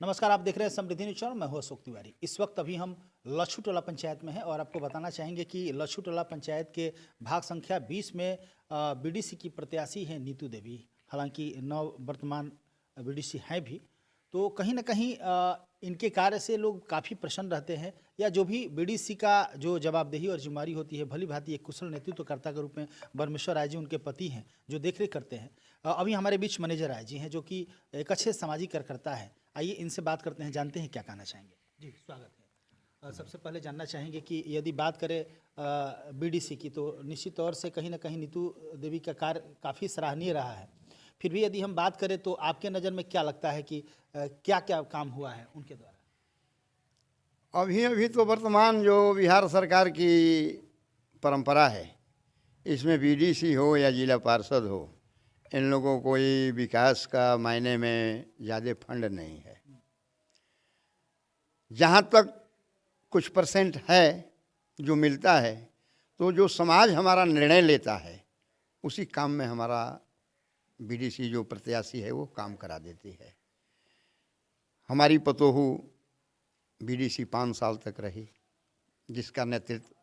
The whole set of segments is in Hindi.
नमस्कार, आप देख रहे हैं समृद्धि न्यूज चैनल। मैं हूं अशोक तिवारी। इस वक्त अभी हम लच्छू टोला पंचायत में हैं और आपको बताना चाहेंगे कि लच्छू टोला पंचायत के भाग संख्या 20 में बीडीसी की प्रत्याशी हैं नीतू देवी। हालांकि नव वर्तमान बीडीसी हैं भी, तो कहीं ना कहीं इनके कार्य से लोग काफ़ी प्रसन्न रहते हैं, या जो भी बीडीसी का जो जवाबदेही और जिम्मेदारी होती है, भली भांति एक कुशल नेतृत्वकर्ता के रूप में परमेश्वर राय जी उनके पति हैं जो देखरेख करते हैं। अभी हमारे बीच मैनेजर राय जी हैं जो कि एक अच्छे सामाजिक कार्यकर्ता है। आइए इनसे बात करते हैं, जानते हैं क्या कहना चाहेंगे। जी स्वागत है। सबसे पहले जानना चाहेंगे कि यदि बात करें बीडीसी की, तो निश्चित तौर से कहीं ना कहीं नीतू देवी का कार्य काफ़ी सराहनीय रहा है। फिर भी यदि हम बात करें तो आपके नज़र में क्या लगता है कि क्या क्या काम हुआ है उनके द्वारा? अभी अभी तो वर्तमान जो बिहार सरकार की परंपरा है, इसमें बीडीसी हो या जिला पार्षद हो, इन लोगों को कोई विकास का मायने में ज़्यादा फंड नहीं है। जहाँ तक कुछ परसेंट है जो मिलता है, तो जो समाज हमारा निर्णय लेता है उसी काम में हमारा बीडीसी जो प्रत्याशी है वो काम करा देती है। हमारी पतोहू बीडीसी 5 साल तक रही, जिसका नेतृत्व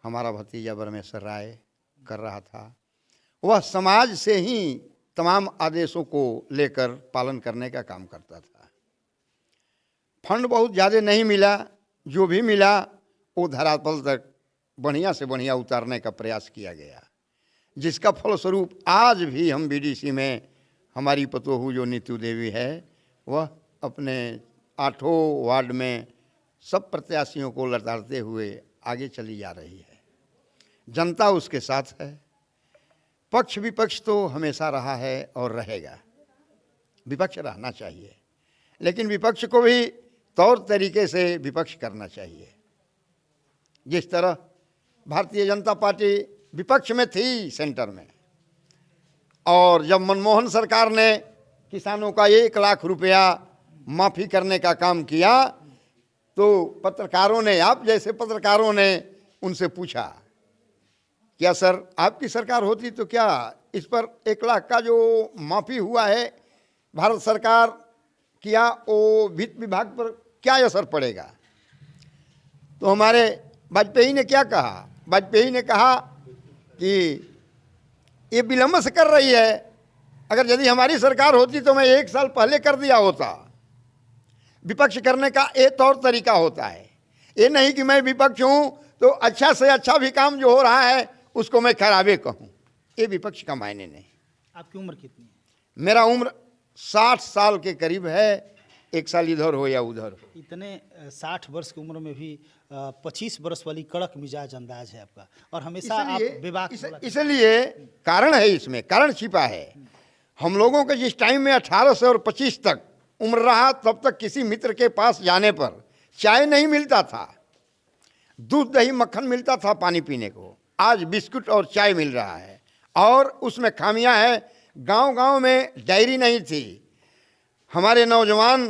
हमारा भतीजा ब्रह्मेश्वर राय कर रहा था। वह समाज से ही तमाम आदेशों को लेकर पालन करने का काम करता था। फंड बहुत ज़्यादा नहीं मिला, जो भी मिला वो धरातल तक बढ़िया से बढ़िया उतारने का प्रयास किया गया, जिसका फलस्वरूप आज भी हम बीडीसी में हमारी पतोहू जो नीतू देवी है वह अपने 8 वार्ड में सब प्रत्याशियों को लताड़ते हुए आगे चली जा रही है। जनता उसके साथ है। पक्ष विपक्ष तो हमेशा रहा है और रहेगा। विपक्ष रहना चाहिए, लेकिन विपक्ष को भी तौर तरीके से विपक्ष करना चाहिए। जिस तरह भारतीय जनता पार्टी विपक्ष में थी सेंटर में, और जब मनमोहन सरकार ने किसानों का 1 लाख रुपया माफ़ी करने का काम किया, तो पत्रकारों ने, आप जैसे पत्रकारों ने उनसे पूछा, क्या सर आपकी सरकार होती तो क्या इस पर 1 लाख का जो माफ़ी हुआ है भारत सरकार किया, वो वित्त विभाग पर क्या असर पड़ेगा? तो हमारे वाजपेयी ने क्या कहा? वाजपेयी ने कहा कि ये विलम्ब से कर रही है, अगर यदि हमारी सरकार होती तो मैं 1 साल पहले कर दिया होता। विपक्ष करने का एक तौर तरीका होता है, ये नहीं कि मैं विपक्ष हूँ तो अच्छा से अच्छा भी काम जो हो रहा है उसको मैं खराबे कहूँ। ये विपक्ष का मायने नहीं। आपकी उम्र कितनी है? मेरा उम्र 60 साल के करीब है, 1 साल इधर हो या उधर हो। इतने 60 वर्ष की उम्र में भी 25 वर्ष वाली कड़क मिजाज अंदाज है आपका, और हमेशा आप विवाद इसलिए कारण है, इसमें कारण छिपा है। हम लोगों के जिस टाइम में 18 से और 25 तक उम्र रहा, तब तक किसी मित्र के पास जाने पर चाय नहीं मिलता था, दूध दही मक्खन मिलता था पानी पीने को। आज बिस्कुट और चाय मिल रहा है, और उसमें खामियां हैं। गांव-गांव में डायरी नहीं थी। हमारे नौजवान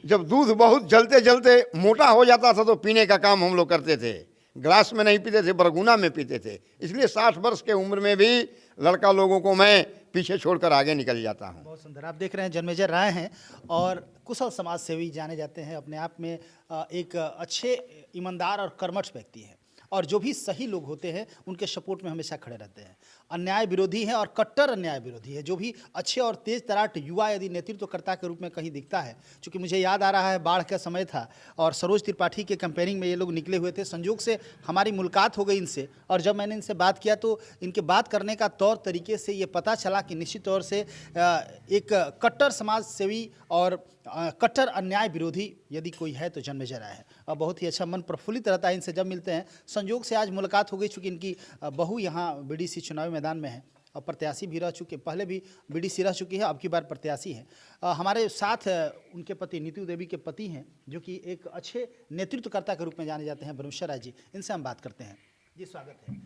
जब दूध बहुत जलते जलते मोटा हो जाता था तो पीने का काम हम लोग करते थे। ग्लास में नहीं पीते थे, बरगुना में पीते थे। इसलिए 60 वर्ष के उम्र में भी लड़का लोगों को मैं पीछे छोड़कर आगे निकल जाता हूँ। बहुत सुंदर। आप देख रहे हैं जन्मेजय राय हैं और कुशल समाज सेवी जाने जाते हैं। अपने आप में एक अच्छे, ईमानदार और कर्मठ व्यक्ति हैं, और जो भी सही लोग होते हैं उनके सपोर्ट में हमेशा खड़े रहते हैं। अन्याय विरोधी हैं और कट्टर अन्याय विरोधी है। जो भी अच्छे और तेज तराट युवा यदि नेतृत्वकर्ता के रूप में कहीं दिखता है, क्योंकि मुझे याद आ रहा है बाढ़ का समय था और सरोज त्रिपाठी के कैंपेनिंग में ये लोग निकले हुए थे। संयोग से हमारी मुलाकात हो गई इनसे, और जब मैंने इनसे बात किया तो इनके बात करने का तौर तरीके से ये पता चला कि निश्चित तौर से एक कट्टर समाज सेवी और कट्टर अन्याय विरोधी यदि कोई है तो जन्मेजय राय है। और बहुत ही अच्छा, मन प्रफुल्लित रहता है इनसे जब मिलते हैं। संयोग से आज मुलाकात हो गई, चूँकि इनकी बहू यहाँ बीडीसी चुनावी मैदान में है और प्रत्याशी भी रह चुके, पहले भी बीडीसी रह चुकी है, अब की बार प्रत्याशी है। हमारे साथ उनके पति नीतू देवी के पति हैं, जो कि एक अच्छे नेतृत्वकर्ता के रूप में जाने जाते हैं, ब्रह्मेश्वर राय जी। इनसे हम बात करते हैं। जी स्वागत है।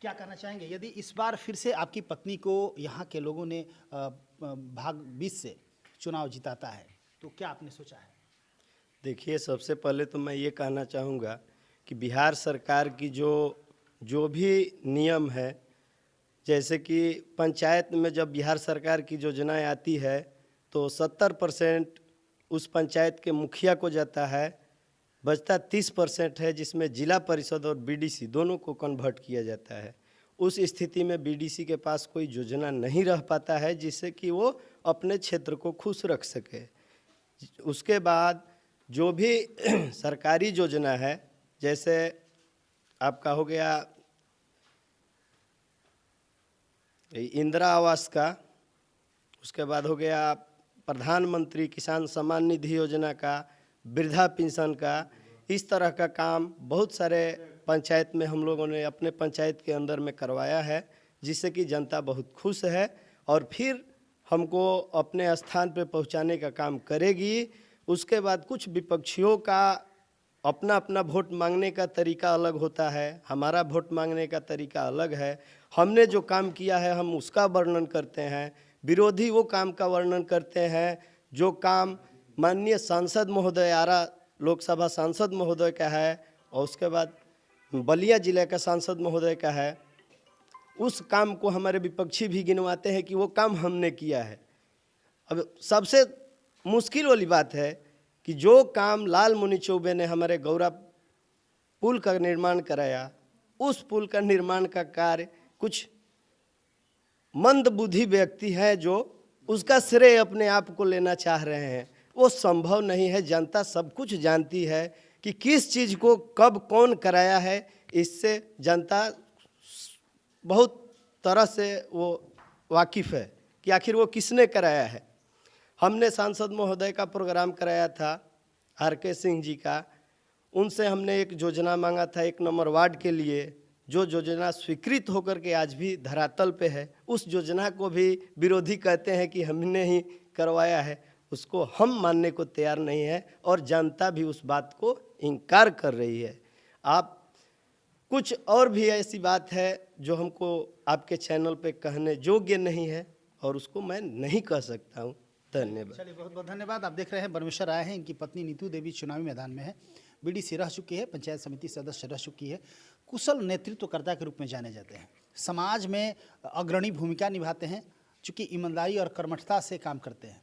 क्या कहना चाहेंगे, यदि इस बार फिर से आपकी पत्नी को यहाँ के लोगों ने भाग 20 से चुनाव जिताता है तो क्या आपने सोचा है? देखिए, सबसे पहले तो मैं ये कहना चाहूँगा कि बिहार सरकार की जो भी नियम है, जैसे कि पंचायत में जब बिहार सरकार की योजनाएं आती है तो 70% उस पंचायत के मुखिया को जाता है, बचता 30% है जिसमें जिला परिषद और बीडीसी दोनों को कन्वर्ट किया जाता है। उस स्थिति में बीडीसी के पास कोई योजना नहीं रह पाता है जिससे कि वो अपने क्षेत्र को खुश रख सके। उसके बाद जो भी सरकारी योजना है, जैसे आपका हो गया इंदिरा आवास का, उसके बाद हो गया प्रधानमंत्री किसान सम्मान निधि योजना का, वृद्धा पेंशन का, इस तरह का काम बहुत सारे पंचायत में हम लोगों ने अपने पंचायत के अंदर में करवाया है, जिससे कि जनता बहुत खुश है और फिर हमको अपने स्थान पे पहुंचाने का काम करेगी। उसके बाद कुछ विपक्षियों का अपना अपना वोट मांगने का तरीका अलग होता है, हमारा वोट मांगने का तरीका अलग है। हमने जो काम किया है हम उसका वर्णन करते हैं, विरोधी वो काम का वर्णन करते हैं जो काम माननीय सांसद महोदय, आरा लोकसभा सांसद महोदय का है और उसके बाद बलिया जिले का सांसद महोदय का है। उस काम को हमारे विपक्षी भी गिनवाते हैं कि वो काम हमने किया है। अब सबसे मुश्किल वाली बात है कि जो काम लाल मुनि चौबे ने हमारे गौरा पुल का निर्माण कराया, उस पुल का निर्माण का कार्य कुछ मंदबुद्धि व्यक्ति है जो उसका श्रेय अपने आप को लेना चाह रहे हैं। वो संभव नहीं है। जनता सब कुछ जानती है कि किस चीज़ को कब कौन कराया है। इससे जनता बहुत तरह से वो वाकिफ़ है कि आखिर वो किसने कराया है। हमने सांसद महोदय का प्रोग्राम कराया था RK सिंह जी का, उनसे हमने एक योजना मांगा था 1 नंबर वार्ड के लिए, जो योजना स्वीकृत होकर के आज भी धरातल पे है। उस योजना को भी विरोधी कहते हैं कि हमने ही करवाया है, उसको हम मानने को तैयार नहीं है और जनता भी उस बात को इनकार कर रही है। आप कुछ और भी ऐसी बात है जो हमको आपके चैनल पे कहने योग्य नहीं है और उसको मैं नहीं कह सकता हूँ। धन्यवाद। चलिए, बहुत बहुत धन्यवाद। आप देख रहे हैं परमेश्वर राय हैं, इनकी पत्नी नीतू देवी चुनावी मैदान में है, बीडीसी रह चुकी है, पंचायत समिति सदस्य रह चुकी है, कुशल नेतृत्वकर्ता के रूप में जाने जाते हैं, समाज में अग्रणी भूमिका निभाते हैं, चूँकि ईमानदारी और कर्मठता से काम करते हैं।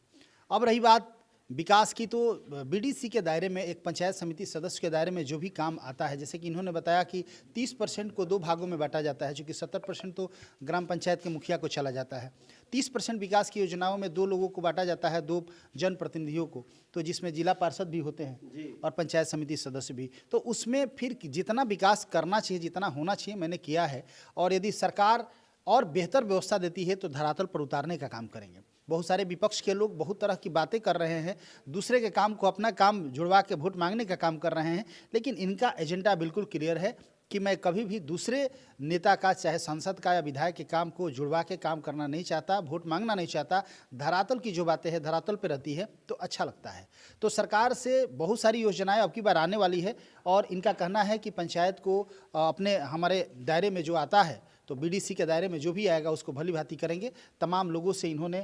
अब रही बात विकास की, तो बीडीसी के दायरे में, एक पंचायत समिति सदस्य के दायरे में जो भी काम आता है, जैसे कि इन्होंने बताया कि 30% को 2 भागों में बांटा जाता है, चूँकि 70% तो ग्राम पंचायत के मुखिया को चला जाता है। 30% विकास की योजनाओं में 2 लोगों को बांटा जाता है, 2 जनप्रतिनिधियों को, तो जिसमें जिला पार्षद भी होते हैं और पंचायत समिति सदस्य भी। तो उसमें फिर जितना विकास करना चाहिए, जितना होना चाहिए, मैंने किया है। और यदि सरकार और बेहतर व्यवस्था देती है तो धरातल पर उतारने का काम करेंगे। बहुत सारे विपक्ष के लोग बहुत तरह की बातें कर रहे हैं, दूसरे के काम को अपना काम जुड़वा के वोट मांगने का काम कर रहे हैं, लेकिन इनका एजेंडा बिल्कुल क्लियर है कि मैं कभी भी दूसरे नेता का, चाहे सांसद का या विधायक के काम को जुड़वा के काम करना नहीं चाहता, वोट मांगना नहीं चाहता। धरातल की जो बातें हैं धरातल पर रहती है तो अच्छा लगता है। तो सरकार से बहुत सारी योजनाएं अब की बार आने वाली है और इनका कहना है कि पंचायत को अपने हमारे दायरे में जो आता है, तो बीडीसी के दायरे में जो भी आएगा उसको भली भांति करेंगे। तमाम लोगों से इन्होंने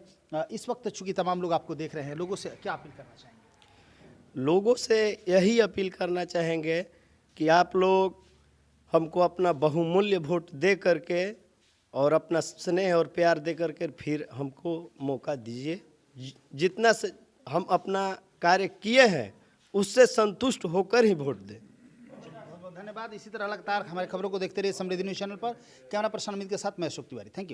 इस वक्त, चूँकि तमाम लोग आपको देख रहे हैं, लोगों से क्या अपील करना चाहेंगे? लोगों से यही अपील करना चाहेंगे कि आप लोग हमको अपना बहुमूल्य वोट दे करके और अपना स्नेह और प्यार दे करके फिर हमको मौका दीजिए। जितना से हम अपना कार्य किए हैं उससे संतुष्ट होकर ही वोट दें। बहुत बहुत धन्यवाद। इसी तरह लगातार हमारे खबरों को देखते रहिए समृद्धि न्यूज़ चैनल पर। कैमरा पर्सन अमित के साथ मैं अशोक तिवारी। Thank you.